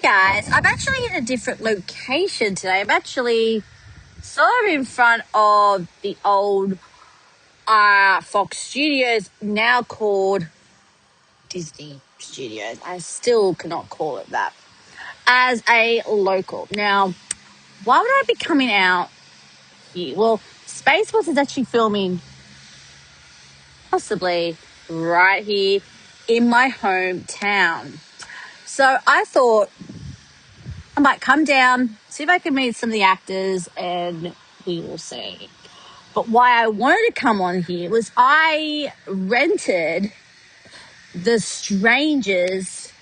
guys, I'm actually in a different location today. I'm actually sort of in front of the old Fox Studios, now called Disney Studios. I still cannot call it that. As a local. Now, why would I be coming out here? Well, Spaceballs is actually filming possibly right here in my hometown. So I thought I might come down, see if I can meet some of the actors, and we will see. But why I wanted to come on here was I rented The Strangers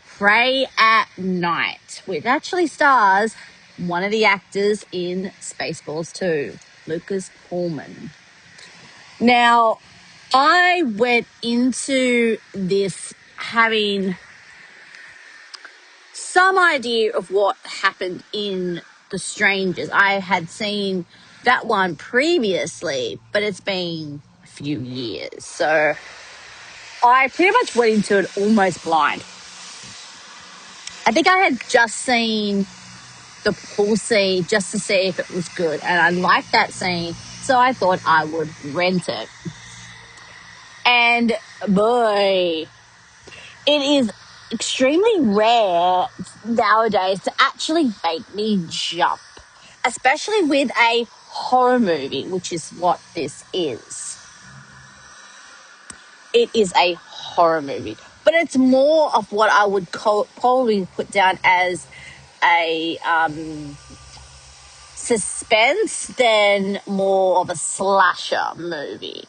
Prey at Night, which actually stars one of the actors in Spaceballs 2, Lucas Pullman. Now, I went into this having some idea of what happened in The Strangers. I had seen that one previously, but it's been a few years. So I pretty much went into it almost blind. I think I had just seen the pool scene just to see if it was good. And I liked that scene, so I thought I would rent it. And boy, it is extremely rare nowadays to actually make me jump, especially with a horror movie, which is what this is. It is a horror movie, but it's more of what I would probably put down as a suspense than more of a slasher movie.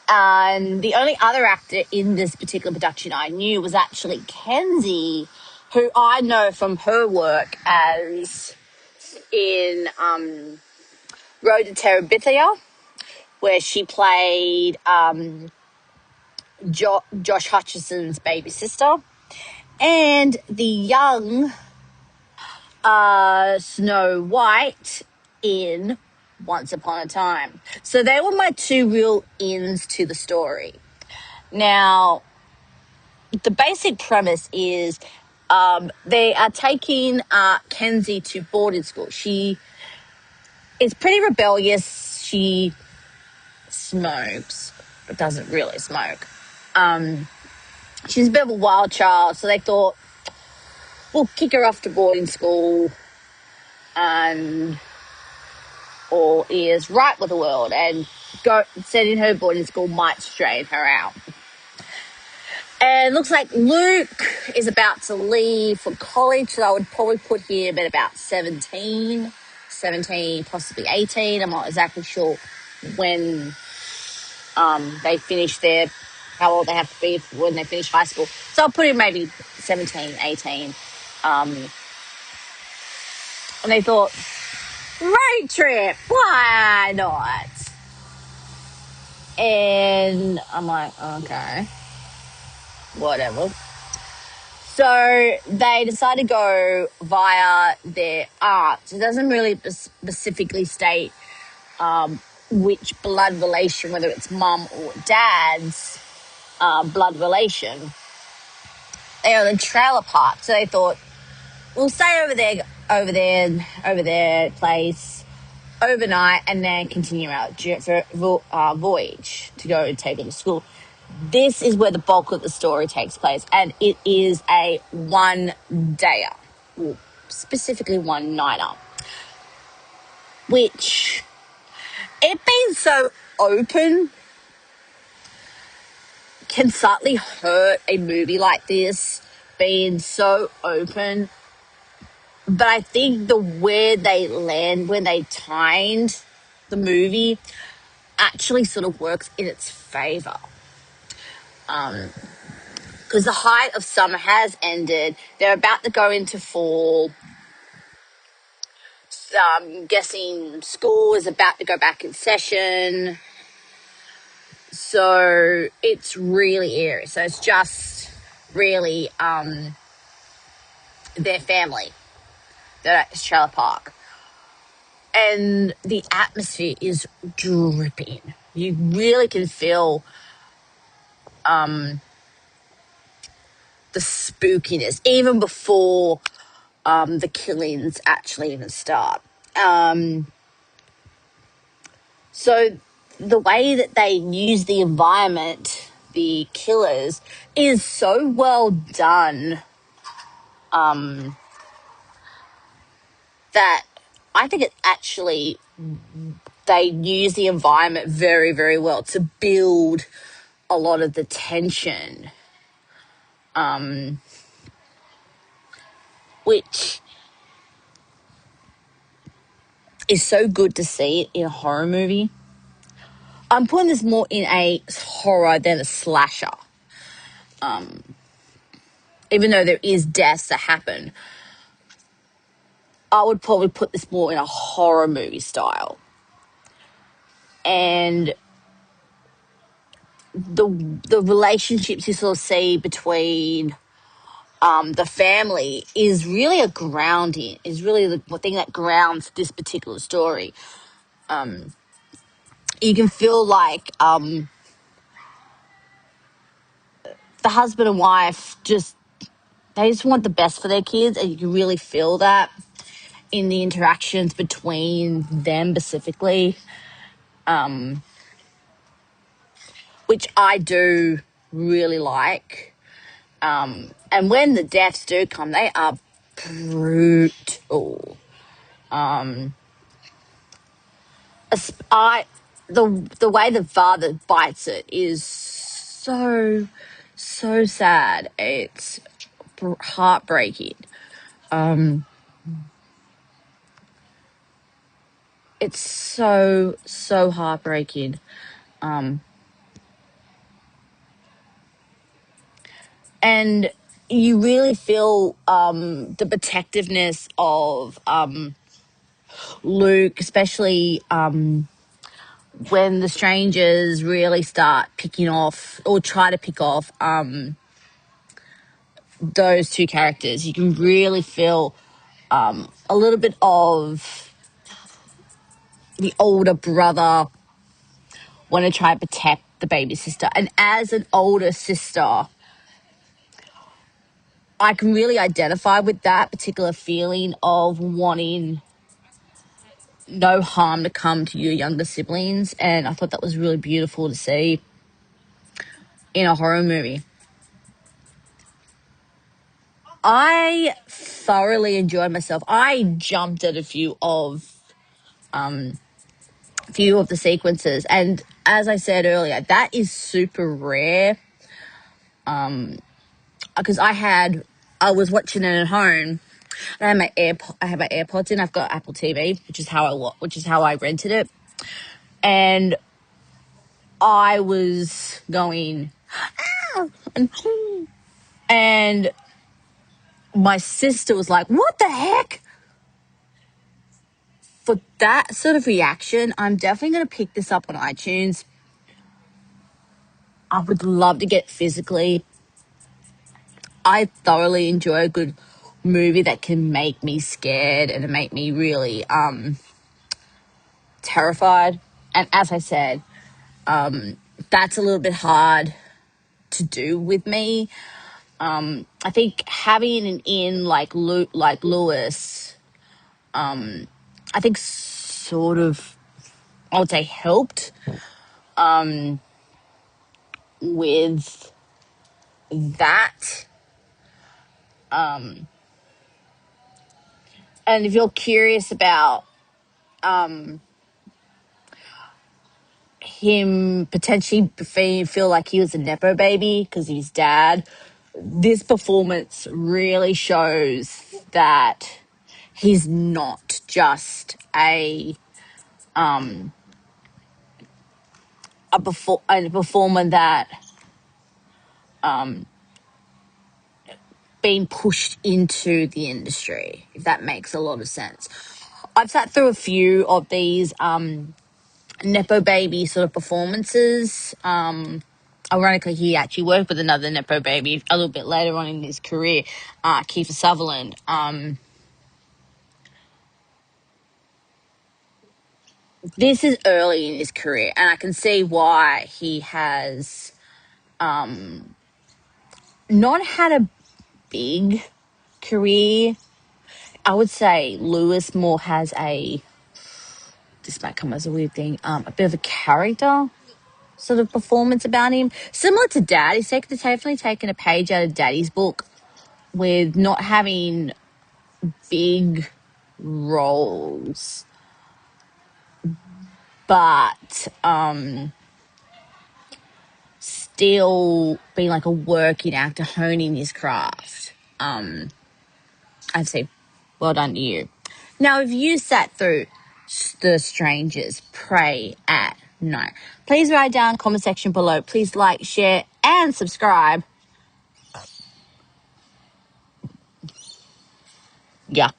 And the only other actor in this particular production I knew was actually Kenzie, who I know from her work as in Road to Terabithia, where she played Josh Hutcherson's baby sister, and the young Snow White in Once Upon a Time. So they were my two real ins to the story. Now, the basic premise is they are taking Kenzie to boarding school. She is pretty rebellious. She smokes, but doesn't really smoke. She's a bit of a wild child, so they thought, we'll kick her off to boarding school and all is right with the world, and sending her boarding school might straighten her out. And looks like Luke is about to leave for college, so I would probably put him at about 17, possibly 18. I'm not exactly sure when they finish how old they have to be when they finish high school. So I'll put him maybe 17, 18. And they thought, road trip, why not? And I'm like, okay, whatever. So they decided to go via their aunt. It doesn't really specifically state which blood relation, whether it's mum or dad's blood relation. They're in a trailer park, so they thought, we'll stay over their place overnight and then continue our voyage to go and take them to school. This is where the bulk of the story takes place, and it is a one-dayer, well, specifically one-nighter, which, it being so open can subtly hurt a movie like this, being so open. But I think where they land, when they timed the movie, actually sort of works in its favor. Because the height of summer has ended. They're about to go into fall. So I'm guessing school is about to go back in session. So it's really eerie. So it's just really their family. They're at Trailer Park. And the atmosphere is dripping. You really can feel the spookiness, even before the killings actually even start. So the way that they use the environment, the killers, is so well done, that I think it actually, they use the environment very, very well to build a lot of the tension, which is so good to see in a horror movie. I'm putting this more in a horror than a slasher. Even though there is deaths that happen, I would probably put this more in a horror movie style. And the relationships you sort of see between the family is really a grounding, is really the thing that grounds this particular story. You can feel like the husband and wife they just want the best for their kids, and you can really feel that in the interactions between them specifically, which I do really like. And when the deaths do come, they are brutal. I the way the father bites it is so sad. It's heartbreaking. It's so heartbreaking. And you really feel the protectiveness of Luke, especially when the strangers really start picking off or try to pick off those two characters. You can really feel a little bit of the older brother want to try and protect the baby sister. And as an older sister, I can really identify with that particular feeling of wanting no harm to come to your younger siblings. And I thought that was really beautiful to see in a horror movie. I thoroughly enjoyed myself. I jumped at a few of the sequences, and as I said earlier, that is super rare. Because I was watching it at home. I had my AirPods in. I've got Apple TV, which is how I rented it, and I was going, "Ah!" and my sister was like, "What the heck?" For that sort of reaction, I'm definitely going to pick this up on iTunes. I would love to get physically. I thoroughly enjoy a good movie that can make me scared and make me really terrified. And as I said, that's a little bit hard to do with me. I think having an in like Lewis, I think sort of, I would say, helped with that. And if you're curious about him potentially feel like he was a Nepo baby because of his dad, this performance really shows that he's not just a performer that been pushed into the industry, if that makes a lot of sense. I've sat through a few of these Nepo baby sort of performances. Ironically, he actually worked with another Nepo baby a little bit later on in his career, Kiefer Sutherland. This is early in his career, and I can see why he has not had a big career I would say Lewis more has this might come as a weird thing, a bit of a character sort of performance about him. Similar to Dad. He's definitely taken a page out of Daddy's book with not having big roles, but still being like a working actor, honing his craft. I'd say well done to you. Now, if you sat through The Strangers Prey at Night, please write down comment section below. Please like, share, and subscribe. Yeah.